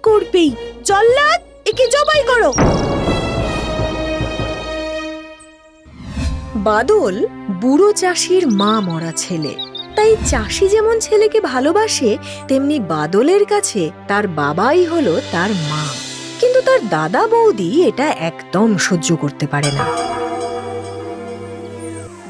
করবেই। জল্লাদ, একে জবাই করো। বাদল বুড়ো চাষির মা মরা ছেলে, তাই চাষি যেমন ছেলেকে ভালোবাসে তেমনি বাদলের কাছে তার বাবাই হলো তার মা। কিন্তু তার দাদা বৌদি এটা একদম সহ্য করতে পারে না।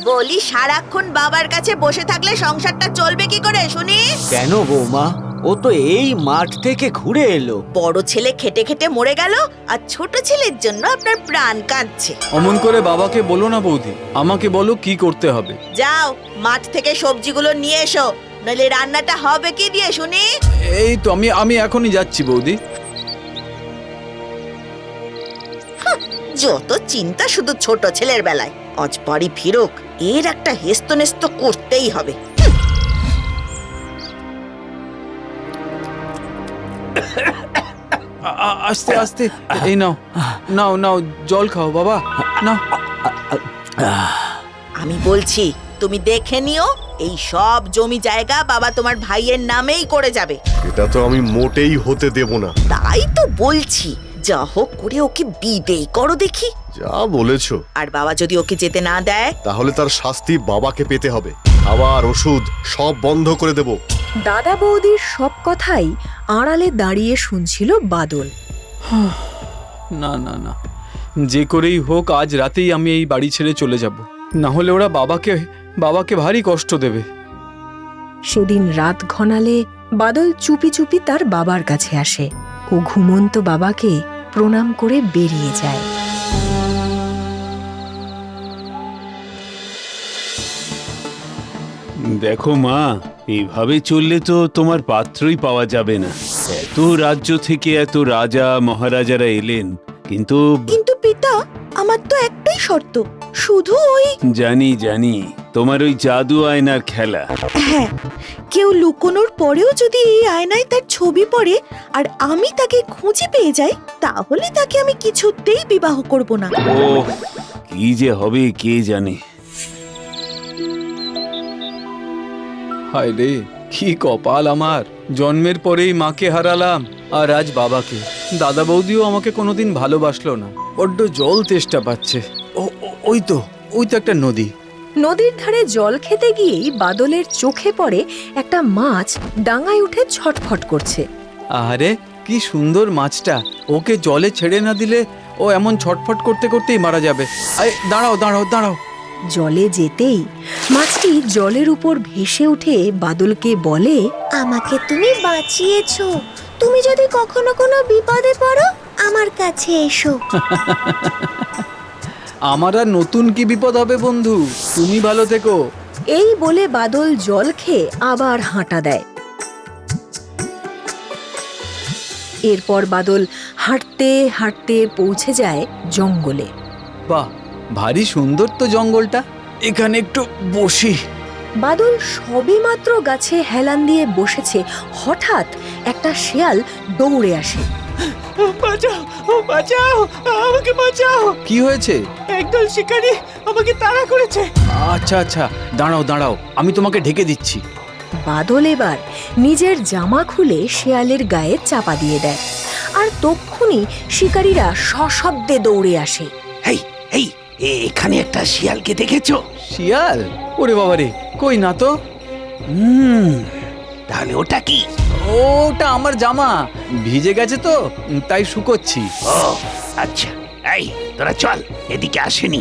বলি, সারাক্ষণ বাবার কাছে বসে থাকলে সংসারটা চলবে কি করে শুনি? কেন বৌমা, ও তো এই মাঠ থেকে ঘুরে এলো। বড় ছেলে খেটে খেটে মরে গেল, আর ছোট ছেলের জন্য আপনার প্রাণ কাঁদছে। অমন করে বাবাকে বলো না বৌদি, আমাকে বলো কি করতে হবে। যাও, মাঠ থেকে সবজিগুলো নিয়ে এসো, নইলে রান্নাটা হবে কি দিয়ে শুনি? এই তো আমি এখনই যাচ্ছি বৌদি। যত চিন্তা শুধু ছোট ছেলের বেলায়। আজ বাড়ি ফিরুক, এর একটা হেস্তনেস্ত করতেই হবে। আস্তে আস্তে, এই নাও নাও নাও, জল খাও বাবা, নাও। আমি বলছি, তুমি দেখে নিও, এই সব জমি জায়গা বাবা তোমার ভাইয়ের নামেই করে যাবে। এটা তো আমি মোটেই হতে দেব না। তাই তো বলছি, যা হোক করে ওকে বিদেই করো দেখি। যা বলেছো। আর বাবা যদি ওকে যেতে না দেয়, তাহলে তার শাস্তি বাবাকে পেতে হবে। খাবার, ওষুধ সব বন্ধ করে দেব। দাদা বৌদির সব কথাই আড়ালে দাঁড়িয়ে শুনছিল বাদল। না না না, যে করেই হোক আজ রাতেই আমি এই বাড়ি ছেড়ে চলে যাব, না হলে ওরা বাবাকে ভারী কষ্ট দেবে। সেদিন রাত ঘনালে বাদল চুপি চুপি তার বাবার কাছে আসে। ও ঘুমন্ত বাবাকে প্রণাম করে বেরিয়ে যায়। দেখো মা, এইভাবে চললে তো তোমার পাত্রই পাওয়া যাবে না। এত রাজ্য থেকে এত রাজা মহারাজারা এলেন, কিন্তু পিতা, আমার তো একটাই শর্ত, শুধু ওই। জানি জানি, তোমার ওই জাদু আয়নার খেলা। হ্যাঁ, কেউ লুকোনোর পরেও যদি এই আয়নায় তার ছবি পড়ে আর আমি তাকে খুঁজে পেয়ে যাই, তাহলে তাকে আমি কিছুতেই বিবাহ করব না। ও কি যে হবে কে জানে। হায় রে, কি কপাল আমার! জন্মের পরেই মাকে হারালাম, আর আজ বাবাকে। দাদা বৌদিও আমাকে কোনোদিন ভালোবাসলো না। বড্ড জল তেষ্টা পাচ্ছে। ওই তো একটা নদী। নদীর ধারে জল খেতে গিয়েই বাদলের চোখে পড়ে একটা মাছ ডাঙায় উঠে ছটফট করছে। আরে কি সুন্দর মাছটা! ওকে জলে ছেড়ে না দিলে ও এমন ছটফট করতে করতেই মারা যাবে। আরে দাঁড়াও দাঁড়াও দাঁড়াও! জলে যেতেই মাছটি জলের উপর ভেসে উঠে বাদলকে বলে, আমাকে তুমি বাঁচিয়েছো, তুমি যদি কখনো কোনো বিপদে পড়ো আমার কাছে এসো। আমার আর নতুন কি বিপদ হবে বন্ধু, তুমি ভালো থেকো। এই বলে বাদল জল খেয়ে আবার হাঁটা দেয়। এরপর বাদল হাঁটতে হাঁটতে পৌঁছে যায় জঙ্গলে। বাহ, ভারী সুন্দর তো জঙ্গলটা, এখানে একটু বসি। বাদল সবেমাত্র গাছে হেলান দিয়ে বসেছে, হঠাৎ একটা শেয়াল দৌড়ে আসে। বাঁচাও, বাঁচাও, আমাকে বাঁচাও! কি হয়েছে? একদল শিকারী আমাকে তাড়া করেছে। আচ্ছা আচ্ছা, দাঁড়াও দাঁড়াও, আমি তোমাকে ঢেকে দিচ্ছি। বাদল এবার নিজের জামা খুলে শেয়ালের গায়ে চাপা দিয়ে দেয়, আর তক্ষুনি শিকারীরা সশব্দে দৌড়ে আসে। এই এই, এখানে একটা শিয়ালকে দেখেছো? শিয়াল? ওরে বাবারে, কই না তো। তাহলে ওটা কি? ওটা আমার জামা, ভিজে গেছে তো তাই শুকোচ্ছি। ও আচ্ছা, এই তোরা চল, এদিকে আসেনি।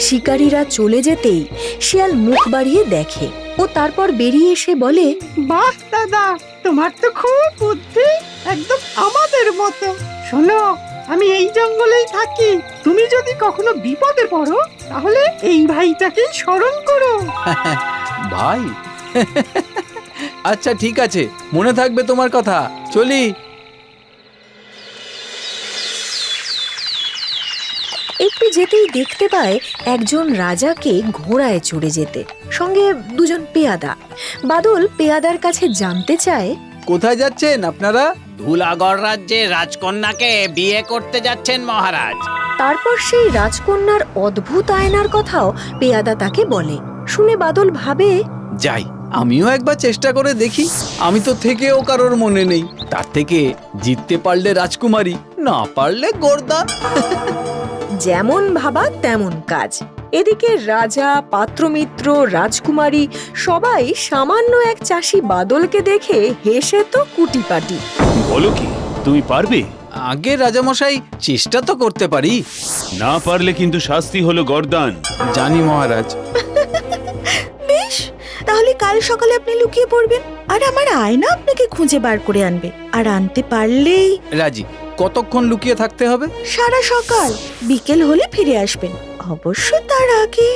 শিকারীরা চলে যেতেই শিয়াল মুখ বাড়িয়ে দেখে, ও তারপর বেরিয়ে এসে বলে, বাহ দাদা, তোমার তো খুব বুদ্ধি, একদম আমাদের মতো। শোনো, আমি এই জঙ্গলেই থাকি, তুমি যদি কখনো বিপদে পড়ো তাহলে এই ভাইটাকেই স্মরণ করো। ভাই? আচ্ছা ঠিক আছে, মনে থাকবে তোমার কথা, চলি। একটু যেতেই দেখতে পায় একজন রাজাকে ঘোড়ায় চড়ে যেতে, সঙ্গে দুজন পেয়াদা। বাদল পেয়াদার কাছে জানতে চায়, কোথায় যাচ্ছেন আপনারা? ধুলাগড় রাজ্যে রাজকন্যাকে বিয়ে করতে যাচ্ছেন মহারাজ। তারপর সেই রাজকন্যার অদ্ভুত আয়নার কথাও পেয়াদা তাকে বলে। শুনে বাদল ভাবে, যাই, আমিও একবার চেষ্টা করে দেখি। আমি তো থেকেও কারোর মনে নেই, তার থেকে জিততে পারলে রাজকুমারী, না পারলে গর্দান। যেমন ভাবা তেমন কাজ। এদিকে রাজা, পাত্রমিত্র, রাজকুমারী সবাই সামান্য এক চাষি বাদলকে দেখে হেসে তো কুটিপাটি। বলো কি, তুমি পারবে? আগে রাজামশাই, চেষ্টা তো করতে পারি। না পারলে কিন্তু শাস্তি হলো গর্দান। জানি মহারাজ। বেশ, তাহলে কাল সকালে আপনি লুকিয়ে পড়বেন, আর আমার আয়না আপনাকে খুঁজে বার করে আনবে। আর আনতে পারলেই রাজি। কতক্ষণ লুকিয়ে থাকতে হবে? সারা সকাল, বিকেল হলে ফিরে আসবেন, অবশ্য তার আগে।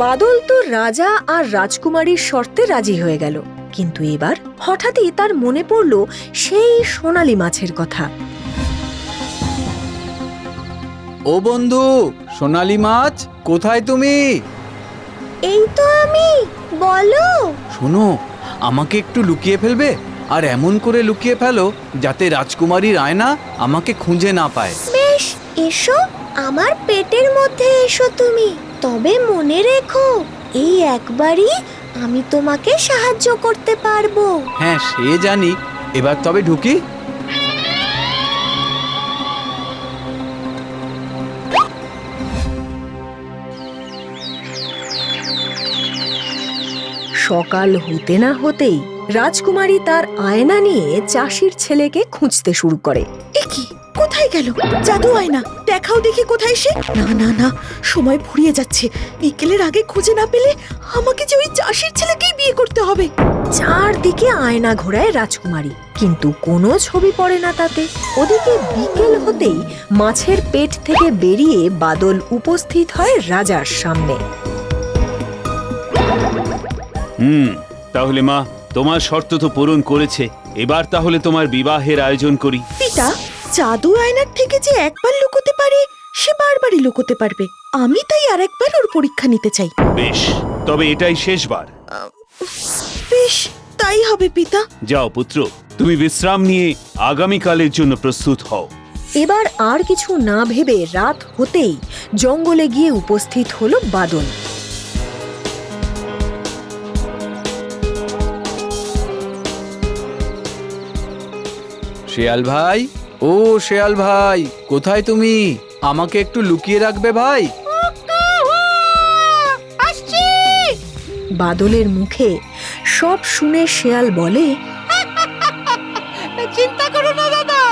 বাদল তো রাজা আর রাজকুমারীর শর্তে রাজি হয়ে গেল, কিন্তু এবার হঠাৎই তার মনে পড়ল সেই সোনালী মাছের কথা। ও বন্ধু, সোনালী মাছ, কোথায় তুমি? এই তো আমি, বলো। শোনো, আমাকে একটু লুকিয়ে ফেলবে? আর এমন করে লুকিয়ে ফেলো যাতে রাজকুমারীর আয়না আমাকে খুঁজে না পায়। বেশ, এসো, আমার পেটের মধ্যে এসো তুমি। তবে মনে রেখো, এই একবারই আমি তোমাকে সাহায্য করতে পারবো। হ্যাঁ, সে জানি। এবার তবে ঢুকি। সকাল হতে না হতেই রাজকুমারী তার আয়না নিয়ে চাষির ছেলেকে খুঁজতে শুরু করে। এ কি, কোথায় গেল জাদু আয়না? দেখাও দেখি কোথায় সে। না না না, সময় ফুরিয়ে যাচ্ছে। বিকেলের আগে খুঁজে না পেলে আমাকে যে ওই চাষির ছেলেকেই বিয়ে করতে হবে। চারদিকে আয়না ঘোরায় রাজকুমারী, কিন্তু কোনো ছবি পড়ে না তাতে। ওদিকে বিকেল হতেই মাছের পেট থেকে বেরিয়ে বাদল উপস্থিত হয় রাজার সামনে। তাহলে মা, তোমার শর্ত তো পূরণ করেছে। এবার তাহলে তোমার বিবাহের আয়োজন করি। পিতা, জাদু আয়নার থেকে যে একবার লুকোতে পারে, সে বারবারই লুকোতে পারবে। আমি তাই আরেকবার ওর পরীক্ষা নিতে চাই। বেশ, তবে এটাই শেষবার। বেশ, তাই হবে পিতা। যাও পুত্র, তুমি বিশ্রাম নিয়ে আগামীকালের জন্য প্রস্তুত হও। এবার আর কিছু না ভেবে রাত হতেই জঙ্গলে গিয়ে উপস্থিত হলো বাদল। শেয়াল ভাই, ও শেয়াল ভাই, কোথায় তুমি? আমাকে একটু লুকিয়ে রাখবে ভাই। বাদলের মুখে সব শুনে শেয়াল বলে, চিন্তা করো না দাদা।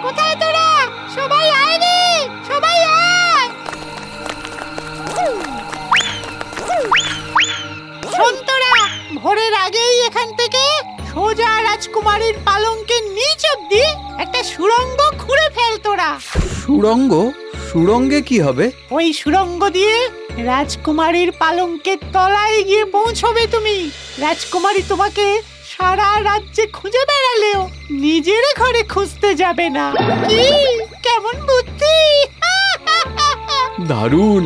কোথায় তোরা? সবাই আয় রে, সবাই আয়। শোন তোরা, ভোরের আগেই এখান থেকে সোজা রাজকুমারীর পালঙ্কের নিচ অব্দি একটা সুড়ঙ্গ খুঁড়ে ফেল তোরা। সুড়ঙ্গ? সুড়ঙ্গে কি হবে? ওই সুড়ঙ্গ দিয়ে রাজকুমারীর পালঙ্কের তলায় গিয়ে পৌঁছবে তুমি। রাজকুমারী তোমাকে সারা রাজ্যে খুঁজে বেড়ালেও নিজের ঘরে খুঁজতে যাবে না। কি কেমন বুদ্ধি! দারুণ।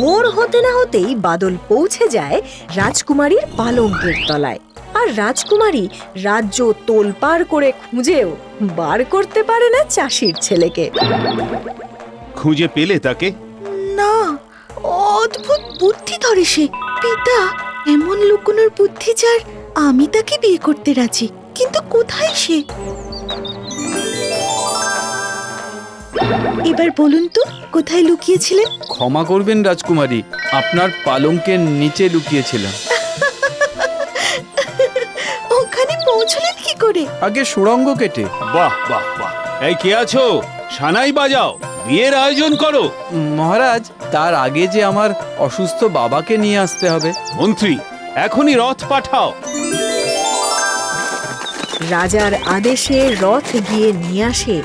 ভোর হতে না হতেই বাদল পৌঁছে যায় রাজকুমারীর পালঙ্কের তলায়। আর রাজকুমারী রাজ্য তোলপাড় করে খুঁজেও বার করতে পারে না চাষির ছেলেকে। খুঁজে পেলে তাকে? না, অদ্ভুত বুদ্ধি ধরে সে। পিতা, এমন লুকোনোর বুদ্ধি যার, আমি তাকে বিয়ে করতে রাজি। কিন্তু কোথায় সে? এবার বলুন তো, কোথায় লুকিয়েছিলেন? ক্ষমা করবেন রাজকুমারী, আপনার পালঙ্কের নিচে লুকিয়েছিলাম। ওখানে পৌঁছলেন কি করে? আগে সুড়ঙ্গ কেটে। বাহ বাহ বাহ! এই কে আছো? সানাই বাজাও, বিয়ের আয়োজন করো। মহারাজ, তার আগে যে আমার অসুস্থ বাবাকে নিয়ে আসতে হবে। মন্ত্রী, এখনই রথ পাঠাও। রাজার আদেশে রথ গিয়ে নিয়ে আসে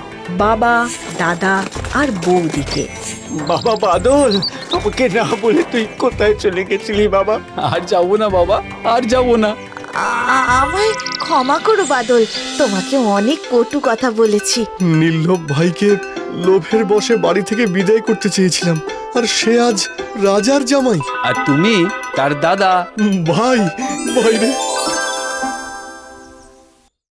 বাবা, দাদা আর বৌদিকে। বাবা বাদল, আমাকে না বলে তুই কোথায় চলে গেছিলি বাবা? আর যাবো না বাবা, আর যাবো না। আমায় ক্ষমা করো বাদল, তোমাকে অনেক কটু কথা বলেছি। নির্লোভ ভাইকে লোভের বশে বাড়ি থেকে বিদায় করতে চেয়েছিলাম, আর সে আজ রাজার জামাই। আর তুমি তার দাদা। ভাই, ভাই রে,